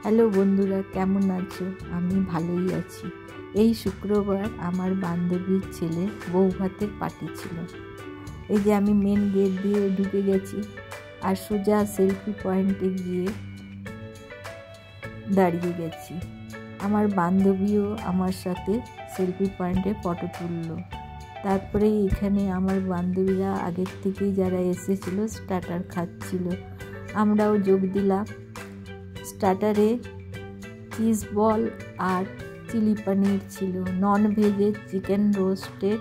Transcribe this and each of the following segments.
Hello বন্ধুরা, কেমন আছো? আমি ভালোই আছি। এই শুক্রবার আমার বান্ধবীর ছেলে বউ ভাতের পার্টি ছিল। এই যে আমি মেন গেট দিয়ে ঢুকে গেছি আর সোজা সেলফি পয়েন্টে গিয়ে দাঁড়িয়ে গেছি। আমার বান্ধবীও আমার সাথে সেলফি পয়েন্টে ফটো তুললো। তারপরে এখানে আমার বান্ধবীরা আগের থেকেই যারা এসেছিলো স্টার্টার খাচ্ছিল, আমরাও যোগ দিলাম। স্টার্টারে চিজ বল আর চিলি পনির ছিল, নন ভেজে চিকেন রোস্টেড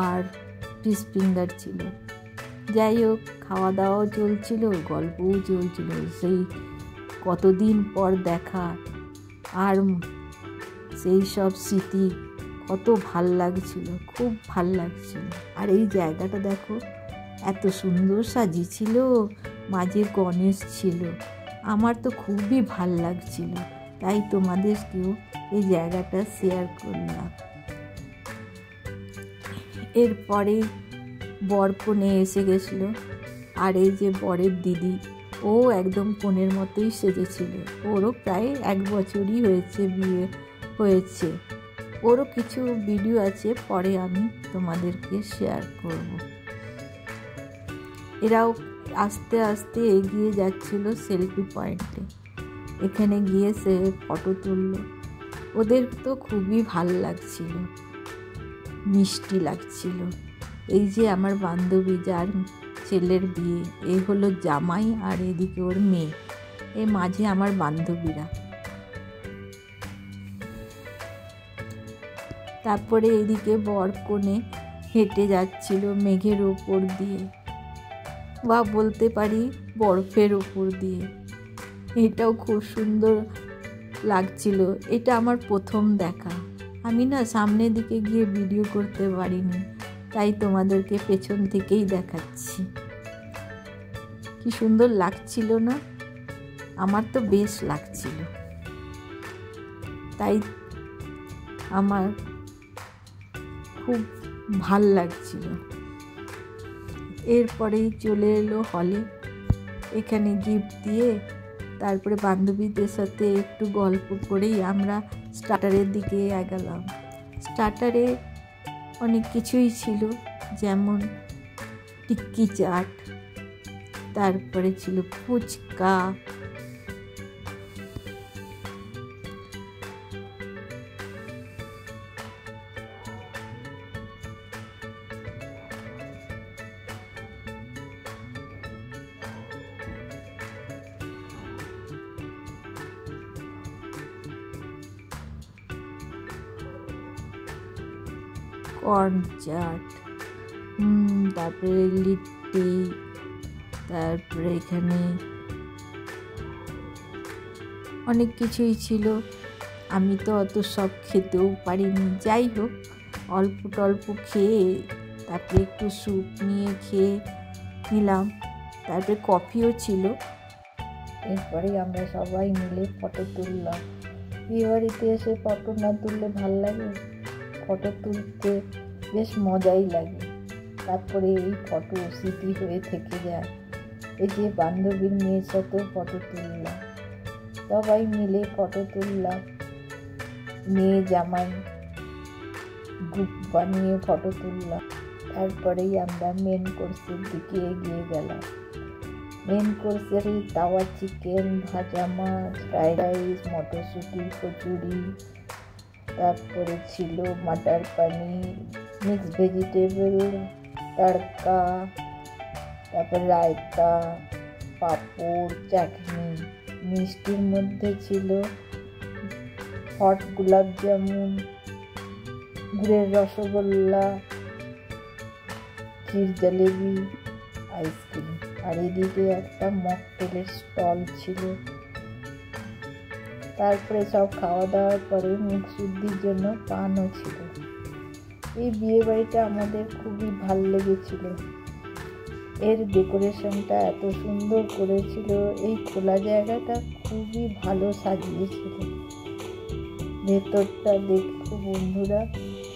আর ফিশ ফিঙ্গার ছিল। যাই হোক, খাওয়া দাওয়াও চলছিল, গল্পও চলছিল। সেই কতদিন পর দেখা আর সেই সব স্মৃতি কত ভাল লাগছিল, খুব ভাল লাগছিল। আর এই জায়গাটা দেখো, এত সুন্দর সাজিয়েছিল, মাঝে গণেশ ছিল। আমার তো খুবই ভাল লাগছিল, তাই তোমাদেরকেও এই জায়গাটা শেয়ার করলাম। এরপরে বর কনে এসে গেছিলো, আর এই যে বরের দিদি, ও একদম কনের মতোই সেজেছিল। ওরও প্রায় 1 বছরই হয়েছে বিয়ে হয়েছে। ওরও কিছু ভিডিও আছে, পরে আমি তোমাদেরকে শেয়ার করব। এরাও আস্তে আস্তে এগিয়ে যাচ্ছিল সেলফি পয়েন্টে। এখানে গিয়ে সে ফটো তুলল। ওদের তো খুবই ভাল লাগছিল, মিষ্টি লাগছিল। এই যে আমার বান্ধবী, যার ছেলের বিয়ে, এই হলো জামাই আর এদিকে ওর মেয়ে, এই মাঝে আমার বান্ধবীরা। তারপরে এদিকে বর কনে হেঁটে যাচ্ছিল মেঘের ওপর দিয়ে, বা বলতে পারি বরফের ওপর দিয়ে। এটাও খুব সুন্দর লাগছিল। এটা আমার প্রথম দেখা। আমি না সামনের দিকে গিয়ে ভিডিও করতে পারিনি, তাই তোমাদেরকে পেছন থেকেই দেখাচ্ছি। কি সুন্দর লাগছিল না? আমার তো বেশ লাগছিল, তাই আমার খুব ভাল লাগছিল। এরপরেই চলে এলো হলে। এখানে গিফট দিয়ে তারপরে বান্ধবীদের সাথে একটু গল্প করেই আমরা স্টার্টারের দিকে এগোলাম। স্টার্টারে অনেক কিছুই ছিল, যেমন টিক্কি চাট, তারপরে ছিল ফুচকা, কর্ন চাট, তারপরে লিট্টি, তারপরে এখানে অনেক কিছুই ছিল। আমি তো অত সব খেতেও পারিনি। যাই হোক, অল্প টল্প খেয়ে তারপরে একটু স্যুপ নিয়ে খেয়ে নিলাম। তারপরে কফিও ছিল। এরপরে আমরা সবাই মিলে ফটো তুললাম। বিয়েবাড়িতে এসে ফটো না তুললে ভাল লাগে? ফটো তুলতে বেশ মজাই লাগে। তারপরে এই ফটো স্মৃতি হয়ে থেকে যায়। এই যে বান্ধবীর মেয়ের সাথেও ফটো তুললাম, সবাই মিলে ফটো তুললাম। মেয়ে জামাই গ্রুপ বানিয়ে ফটো তুললাম। তারপরেই আমরা মেন কোর্সের দিকে এগিয়ে গেলাম। মেন কোর্সের তাওয়া চিকেন, ভাজা মাছ, ফ্রাইড রাইস, মটরশুঁটি, কচুরি, তারপরে ছিল মটর পনির, মিক্স ভেজিটেবল, তড়কা, তারপর রায়তা, পাঁপড়, চাটনি। মিষ্টির মধ্যে ছিল হট গোলাপ জামুন, গুড়ের রসগোল্লা, ক্ষীর জলেবি, আইসক্রিম। আর এদিকে একটা মকটেলের স্টল ছিল। তারপরে সব খাওয়া দাওয়ার পরে মুখ শুদ্ধির জন্য পানও ছিল। এই বিয়ে বাড়িটা আমাদের খুবই ভাল লেগেছিল। এর ডেকোরেশনটা এত সুন্দর করেছিল, এই খোলা জায়গাটা খুবই ভালো সাজিয়েছিল। ভেতরটা দেখো বন্ধুরা,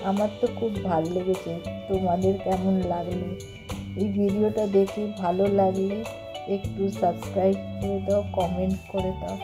আমার তো খুব ভাল লেগেছে। তোমাদের কেমন লাগলো? এই ভিডিওটা দেখে ভালো লাগলে একটু সাবস্ক্রাইব করে দাও, কমেন্ট করে দাও।